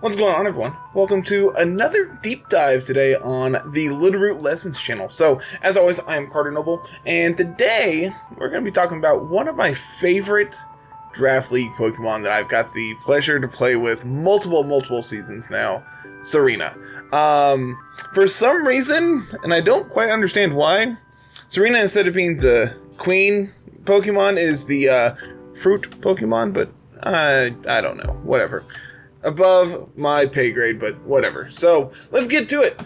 What's going on, everyone? Welcome to another deep dive today on the Littleroot Lessons channel. So, as always, I am Carter Noble, and today we're going to be talking about one of my favorite Draft League Pokemon that I've got the pleasure to play with multiple seasons now, Serena. For some reason, and I don't quite understand why, Serena, instead of being the queen Pokemon, is the fruit Pokemon, but I don't know, whatever. Above my pay grade, but whatever. So let's get to it.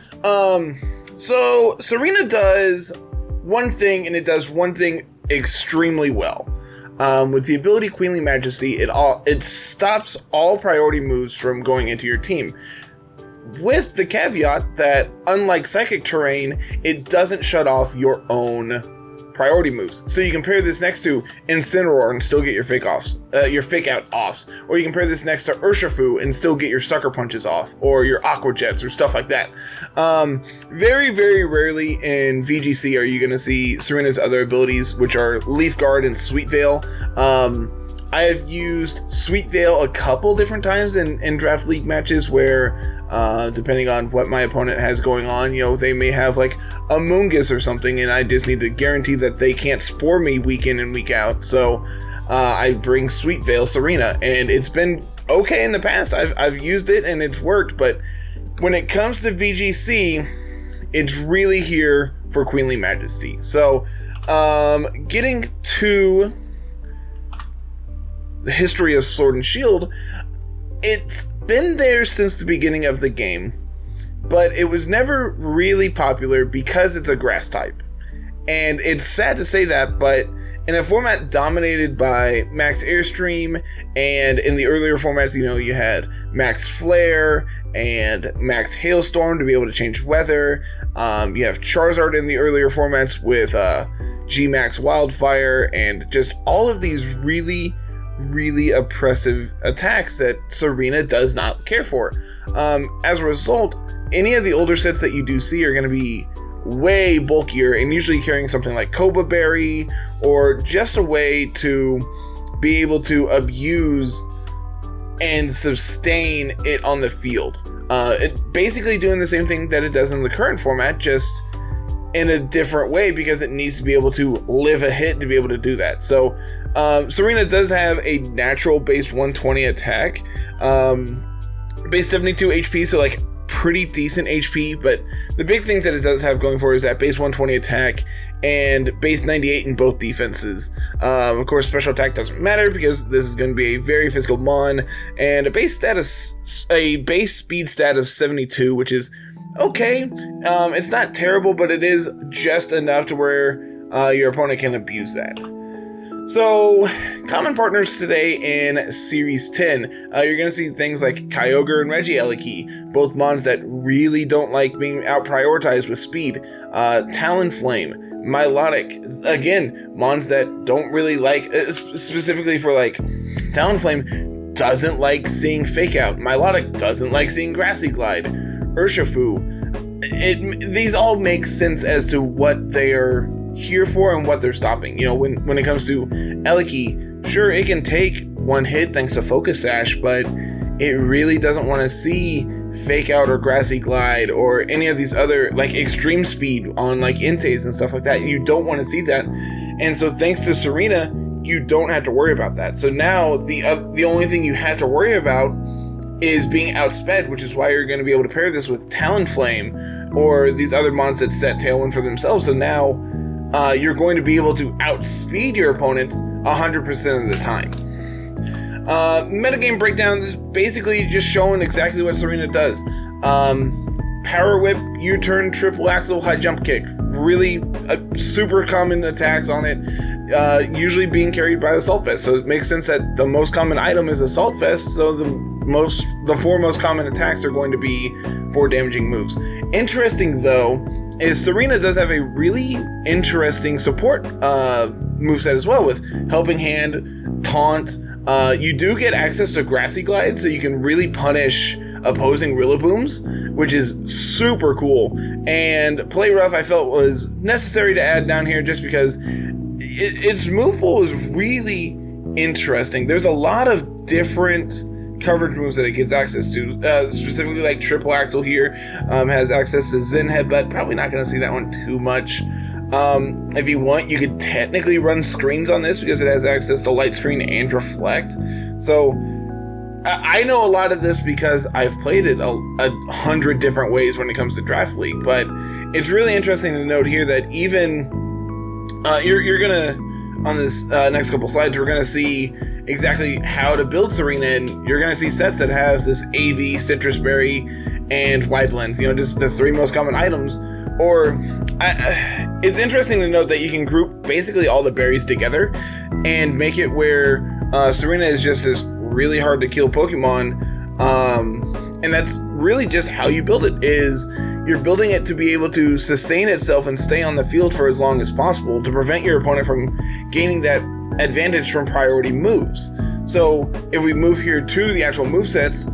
So Serena does one thing, and it does one thing extremely well. With the ability Queenly Majesty, it stops all priority moves from going into your team. With the caveat that, unlike Psychic Terrain, it doesn't shut off your own priority moves. So you can pair this next to Incineroar and still get your Fake Out offs. Or you can pair this next to Urshifu and still get your Sucker Punches off. Or your Aqua Jets or stuff like that. Very rarely in VGC are you going to see Serena's other abilities, which are Leaf Guard and Sweet Veil. I have used Sweet Veil a couple different times in Draft League matches where, depending on what my opponent has going on, they may have like a Moongus or something, and I just need to guarantee that they can't Spore me week in and week out. So I bring Sweet Veil Serena, and it's been okay in the past. I've used it and it's worked, but when it comes to VGC, it's really here for Queenly Majesty. So getting to the history of Sword and Shield, it's been there since the beginning of the game, but it was never really popular because it's a grass type. And it's sad to say that, but in a format dominated by Max Airstream, and in the earlier formats, you had Max Flare and Max Hailstorm to be able to change weather. You have Charizard in the earlier formats with G-Max Wildfire, and just all of these really oppressive attacks that Serena does not care for. As a result, any of the older sets that you do see are going to be way bulkier and usually carrying something like Koba Berry, or just a way to be able to abuse and sustain it on the field. It basically doing the same thing that it does in the current format, just in a different way, because it needs to be able to live a hit to be able to do that. So Serena does have a natural base 120 attack, base 72 HP, so like pretty decent HP, but the big things that it does have going for it is that base 120 attack and base 98 in both defenses. Of course, special attack doesn't matter because this is going to be a very physical mon, and a base speed stat of 72, which is okay. It's not terrible, but it is just enough to where your opponent can abuse that. So, common partners today in Series 10, you're going to see things like Kyogre and Regieleki, both mons that really don't like being out-prioritized with speed. Talonflame, Milotic, again, mons that don't really like, specifically for like, Talonflame doesn't like seeing Fake Out, Milotic doesn't like seeing Grassy Glide, Urshifu. These all make sense as to what they are here for and what they're stopping. When it comes to Eleki, sure, it can take one hit thanks to Focus Sash, but it really doesn't want to see Fake Out or Grassy Glide or any of these other like extreme speed on like Entei and stuff like that. You don't want to see that, and so thanks to Serena, you don't have to worry about that. So now the only thing you have to worry about is being outsped, which is why you're going to be able to pair this with Talonflame or these other mons that set Tailwind for themselves. So now you're going to be able to outspeed your opponent 100% of the time. Metagame breakdown is basically just showing exactly what Serena does. Power Whip, U-turn, triple axle, high jump kick. Really super common attacks on it, usually being carried by Assault Vest. So it makes sense that the most common item is Assault Vest, so the four most common attacks are going to be 4 damaging moves. Interesting though, is Serena does have a really interesting support moveset as well, with Helping Hand, Taunt. You do get access to Grassy Glide, so you can really punish opposing Rillabooms, which is super cool. And Play Rough I felt was necessary to add down here just because its move pool is really interesting. There's a lot of different coverage moves that it gets access to, specifically like triple axle here, has access to Zen Headbutt. Probably not going to see that one too much. If you want, you could technically run screens on this because it has access to light screen and reflect. So I know a lot of this because I've played it a 100 different ways when it comes to Draft League, but it's really interesting to note here that even you're gonna, on this next couple slides, we're gonna see exactly how to build Tsareena, and you're gonna see sets that have this AV, Citrus Berry, and Wide Lens, just the 3 most common items. Or it's interesting to note that you can group basically all the berries together and make it where Serena is just this really hard to kill Pokemon, and that's really just how you build it. Is you're building it to be able to sustain itself and stay on the field for as long as possible to prevent your opponent from gaining that advantage from priority moves. So if we move here to the actual move sets,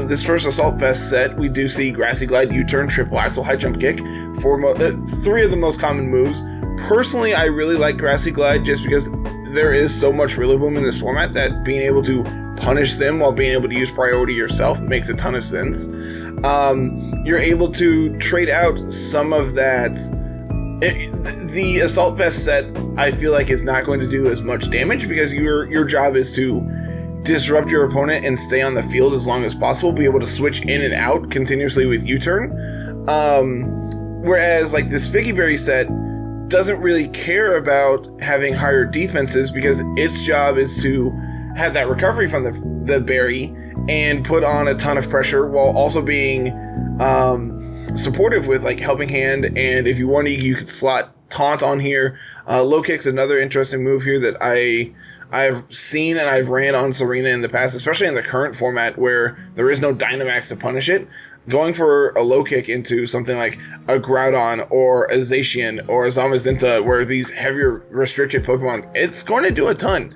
this first Assault Vest set, we do see Grassy Glide, U-Turn, Triple Axle, High Jump Kick, 3 of the most common moves. Personally, I really like Grassy Glide just because there is so much Rillaboom in this format that being able to punish them while being able to use priority yourself makes a ton of sense. You're able to trade out some of that. The Assault Vest set, I feel like, is not going to do as much damage because your job is to disrupt your opponent and stay on the field as long as possible, be able to switch in and out continuously with U-Turn. Whereas like this Figgy Berry set doesn't really care about having higher defenses because its job is to have that recovery from the berry and put on a ton of pressure while also being supportive with like Helping Hand, and if you want to, you could slot Taunt on here. Low Kick's another interesting move here that I've seen and I've ran on Serena in the past, especially in the current format where there is no Dynamax to punish it. Going for a low kick into something like a Groudon or a Zacian or a Zamazenta, where these heavier restricted Pokemon, it's going to do a ton.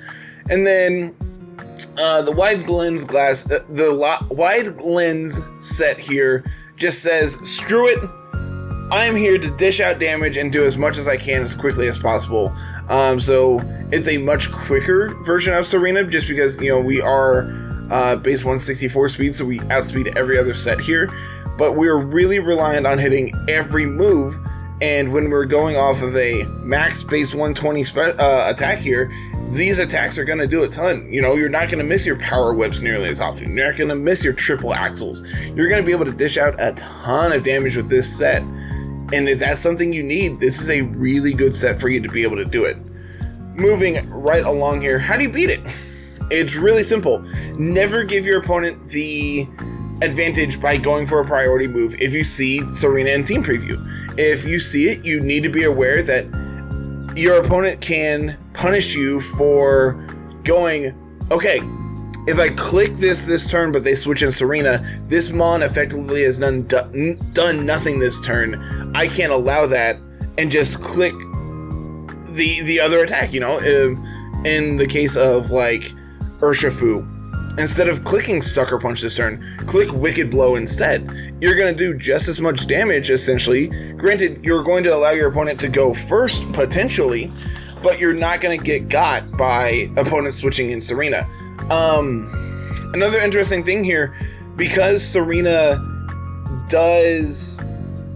And then the wide lens wide lens set here just says, screw it, I'm here to dish out damage and do as much as I can as quickly as possible. So it's a much quicker version of Serena just because, we are base 164 speed, so we outspeed every other set here. But we're really reliant on hitting every move, and when we're going off of a max base 120 attack here, these attacks are going to do a ton. You're not going to miss your power whips nearly as often. You're not going to miss your triple axles. You're going to be able to dish out a ton of damage with this set. And if that's something you need, this is a really good set for you to be able to do it. Moving right along here, how do you beat it? It's really simple. Never give your opponent the advantage by going for a priority move if you see Serena in Team Preview. If you see it, you need to be aware that your opponent can punish you for going, okay, if I click this turn, but they switch in Serena, this Mon effectively has done nothing this turn. I can't allow that and just click the other attack, in the case of like Urshifu. Instead of clicking Sucker Punch this turn, click Wicked Blow instead. You're going to do just as much damage, essentially. Granted, you're going to allow your opponent to go first, potentially, but you're not going to get got by opponents switching in Serena. Another interesting thing here, because Serena does,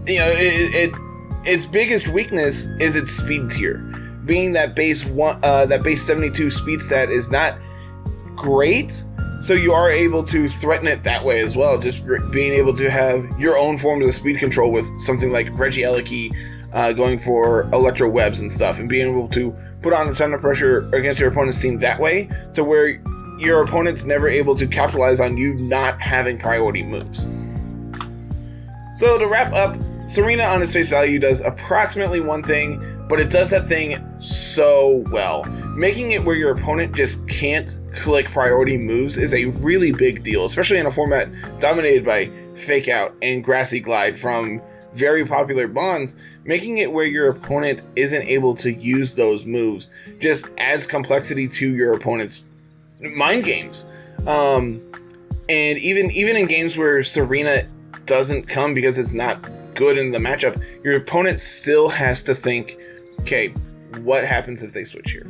its biggest weakness is its speed tier. Being that base 72 speed stat is not great, so you are able to threaten it that way as well, just being able to have your own form of the speed control with something like Regieleki going for Electro Webs and stuff, and being able to put on a ton of pressure against your opponent's team that way, to where your opponent's never able to capitalize on you not having priority moves. So to wrap up, Serena on its face value does approximately one thing, but it does that thing so well. Making it where your opponent just can't click priority moves is a really big deal, especially in a format dominated by Fake Out and Grassy Glide from very popular bonds. Making it where your opponent isn't able to use those moves just adds complexity to your opponent's mind games. And even in games where Serena doesn't come because it's not good in the matchup, your opponent still has to think, okay, what happens if they switch here?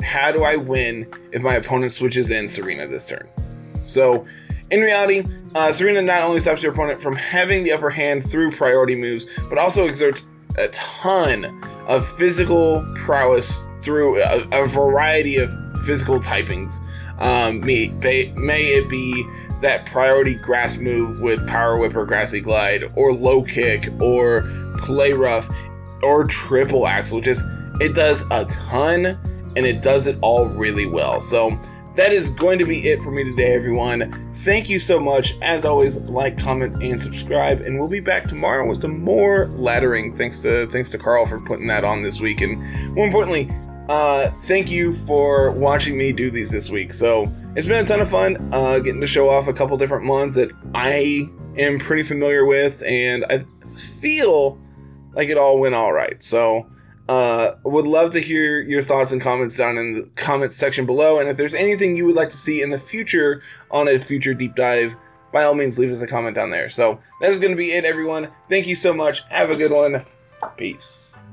How do I win if my opponent switches in Serena this turn? So In reality, Serena not only stops your opponent from having the upper hand through priority moves, but also exerts a ton of physical prowess through a variety of physical typings. May it be that priority grass move with Power Whip or Grassy Glide, or low kick, or play rough, or triple axel. It does a ton, and it does it all really well. So that is going to be it for me today, everyone. Thank you so much. As always, like, comment, and subscribe, and we'll be back tomorrow with some more laddering. Thanks to Carl for putting that on this week, and more importantly, thank you for watching me do these this week. So it's been a ton of fun getting to show off a couple different ones that I am pretty familiar with, and I feel like it all went all right. So would love to hear your thoughts and comments down in the comments section below, and if there's anything you would like to see in the future on a future deep dive, by all means leave us a comment down there. So that is going to be it, everyone. Thank you so much. Have a good one. Peace.